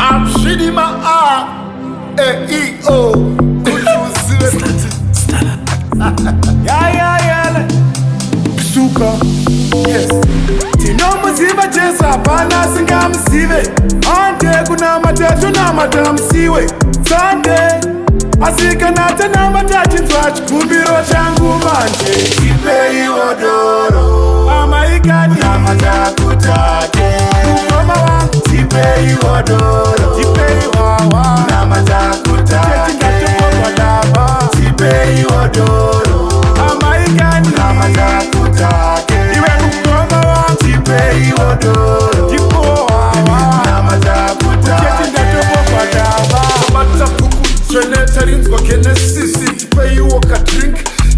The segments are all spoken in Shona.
Abshidima A E O Ya Suka yes Tinomuziva Jesu hapana singamsive Ande kuna matatu na matamsiwe Sunday asika nata na matachinzwa chikumbiro changu manje Tipei wodoro Amaikani na matakutate Mama wangu Tipei wodoro Tipei wawa na matakutate Tipei wodoro Amaikani na matakutate Iwe mkoma wangu Tipei wodoro Tipo wawa na matakutate Genetarinzwa genesisi Tipei woka drink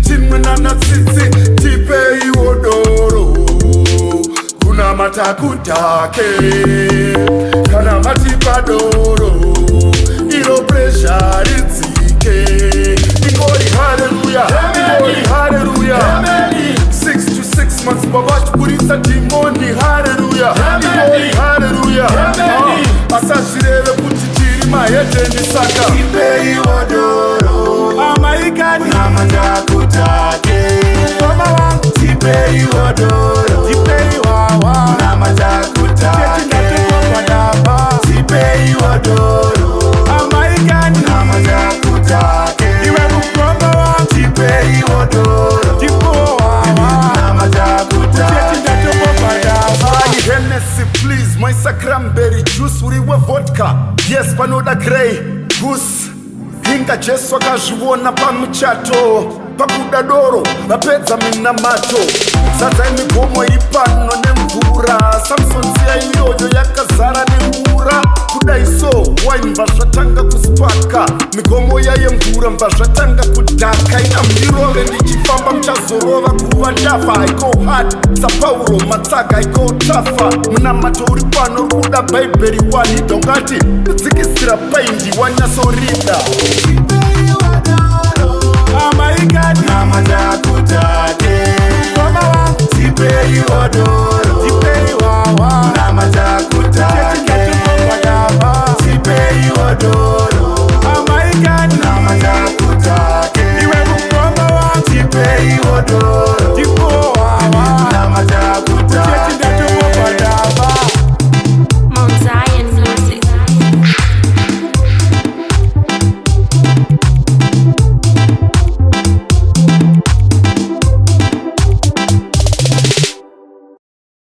Timwena na tsitsi Tipei wodoro Kuna matakutake Kana matipadoro Ilo pressure rizike Ingoli hallelujah Ingoli hallelujah 6 to 6 months Babach kurisa dimoni hallelujah Ingoli hallelujah Asashireve kutitiri mahete nisaka Tipei wodoro Amaikani na matakutate Mama wangu Tipei wodoro Tipei wawa na matakutate Tipei wodoro Amaikani na matakutate Iwe mkoma wangu Tipei wodoro Tipo wawa na matakutate Hennessy please moisa cranberry juice uriwe vodka yes panoda grey goose hinga Jesu akazviona pamuchato pakuda doro vapedza minamato sadza imigomo iri pano nemvura Samsons yaiyoyo yakazara nemvura kudai so wine mbva zvatanga kuspaka migomo yayemvura mbva zvatanga kudhaka ina mndirove ndichifamba muchazorova kuva ndafa iko hard sapauro matsaga iko tafa munamato uri pano rukuda bhaibheri wanhidha ungati kudzikisira paindi wanyasorida Amaikani na matakutate Mama wangu Tipei wodoro